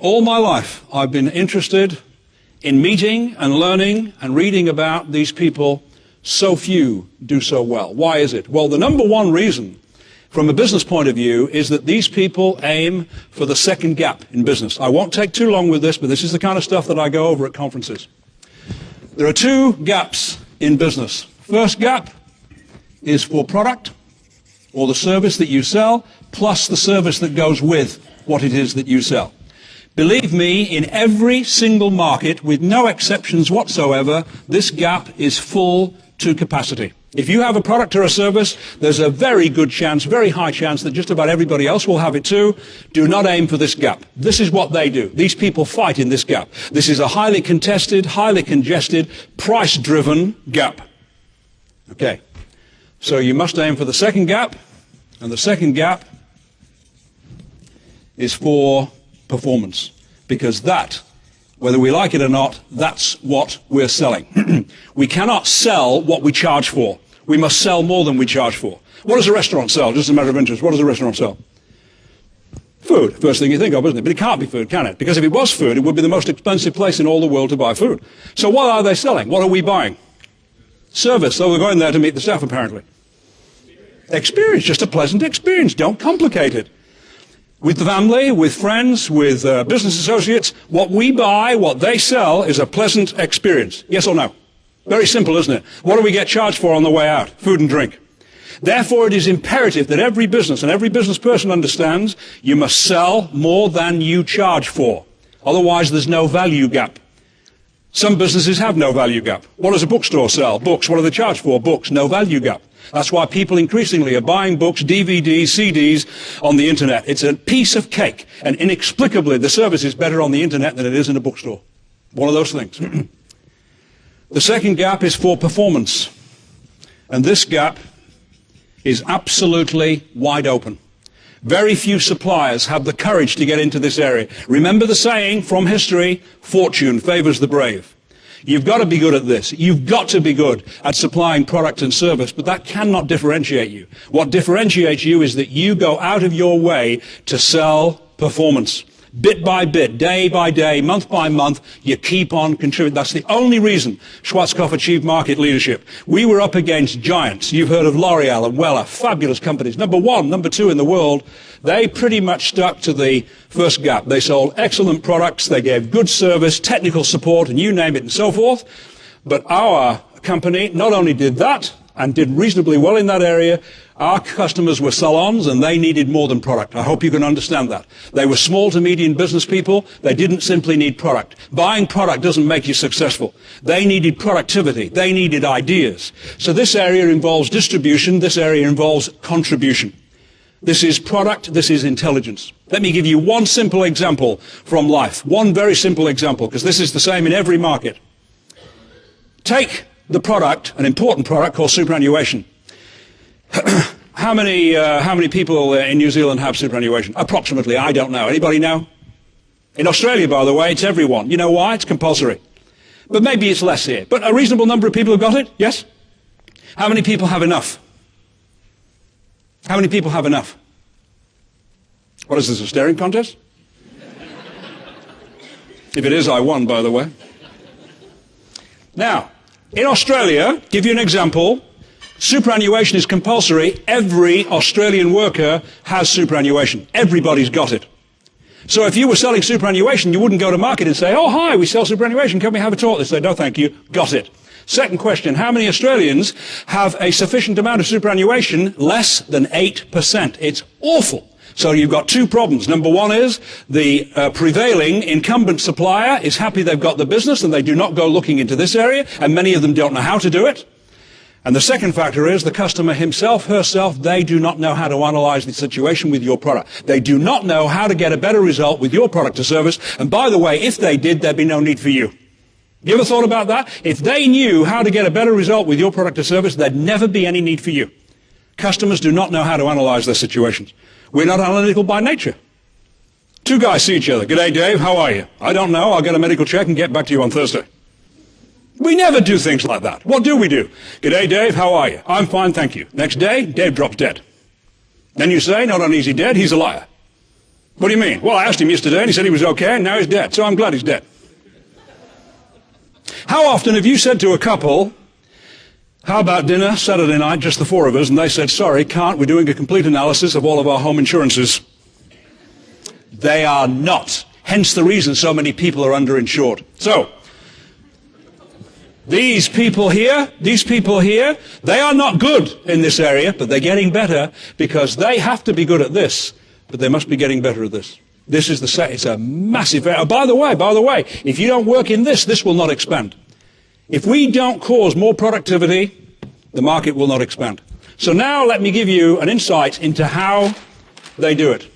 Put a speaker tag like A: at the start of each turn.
A: All my life, I've been interested in meeting and learning and reading about these people. So few do so well. Why is it? Well, the number one reason from a business point of view is that these people aim for the second gap in business. I won't take too long with this, but this is the kind of stuff that I go over at conferences. There are two gaps in business. First gap is for product or the service that you sell, plus the service that goes with what it is that you sell. Believe me, in every single market, with no exceptions whatsoever, this gap is full to capacity. If you have a product or a service, there's a very good chance, very high chance that just about everybody else will have it too. Do not aim for this gap. This is what they do. These people fight in this gap. This is a highly contested, highly congested, price-driven gap. Okay. So you must aim for the second gap, and the second gap is for performance, because that, whether we like it or not, that's what we're selling. We cannot sell what we charge for. We must sell more than we charge for. What does a restaurant sell? Just a matter of interest. What does a restaurant sell? Food. First thing you think of, isn't it? But it can't be food, can it? Because if it was food, it would be the most expensive place in all the world to buy food. So what are they selling? What are we buying? Service. So we're going there to meet the staff, apparently. Experience. Just a pleasant experience. Don't complicate it. With the family, with friends, with business associates, what we buy, what they sell is a pleasant experience. Yes or no? Very simple, isn't it? What do we get charged for on the way out? Food and drink. Therefore, it is imperative that every business and every business person understands you must sell more than you charge for. Otherwise, there's no value gap. Some businesses have no value gap. What does a bookstore sell? Books. What do they charge for? Books. No value gap. That's why people increasingly are buying books, DVDs, CDs on the internet. It's a piece of cake. And inexplicably, the service is better on the internet than it is in a bookstore. One of those things. The second gap is for performance. And this gap is absolutely wide open. Very few suppliers have the courage to get into this area. Remember the saying from history, fortune favors the brave. You've got to be good at this. You've got to be good at supplying product and service, but that cannot differentiate you. What differentiates you is that you go out of your way to sell performance. Bit by bit, day by day, month by month, you keep on contributing. That's the only reason Schwarzkopf achieved market leadership. We were up against giants. You've heard of L'Oreal and Wella, fabulous companies. Number one, number two in the world. They pretty much stuck to the first gap. They sold excellent products. They gave good service, technical support, and you name it and so forth. But our company not only did that and did reasonably well in that area, our customers were salons and they needed more than product. I hope you can understand that. They were small to medium business people. They didn't simply need product. Buying product doesn't make you successful. They needed productivity. They needed ideas. So this area involves distribution. This area involves contribution. This is product. This is intelligence. Let me give you one simple example from life. One very simple example, because this is the same in every market. Take the product, an important product called superannuation. How many people in New Zealand have superannuation? Approximately, I don't know. Anybody know? In Australia, by the way, it's everyone. You know why? It's compulsory. But maybe it's less here. But a reasonable number of people have got it? Yes? How many people have enough? How many people have enough? What is this, a staring contest? If it is, I won, by the way. Now, in Australia, give you an example, superannuation is compulsory. Every Australian worker has superannuation. Everybody's got it. So if you were selling superannuation, you wouldn't go to market and say, oh, hi, we sell superannuation. Can we have a talk? They say, no, thank you. Got it. Second question, how many Australians have a sufficient amount of superannuation? Less than 8%. It's awful. So you've got two problems. Number one is the prevailing incumbent supplier is happy they've got the business and they do not go looking into this area, and many of them don't know how to do it. And the second factor is the customer himself, herself, they do not know how to analyze the situation with your product. They do not know how to get a better result with your product or service. And by the way, if they did, there'd be no need for you. You ever thought about that? If they knew how to get a better result with your product or service, there'd never be any need for you. Customers do not know how to analyze their situations. We're not analytical by nature. Two guys see each other. G'day, Dave. How are you? I don't know. I'll get a medical check and get back to you on Thursday. We never do things like that. What do we do? G'day, Dave. How are you? I'm fine, thank you. Next day, Dave drops dead. Then you say, not only is he dead, he's a liar. What do you mean? Well, I asked him yesterday and he said he was okay and now he's dead. So I'm glad he's dead. How often have you said to a couple, how about dinner Saturday night, just the four of us, and they said, sorry, can't, we're doing a complete analysis of all of our home insurances. They are not. Hence the reason so many people are underinsured. So, these people here, they are not good in this area, but they're getting better because they have to be good at this, but they must be getting better at this. This is it's a massive area. By the way, if you don't work in this will not expand. If we don't cause more productivity, the market will not expand. So now let me give you an insight into how they do it.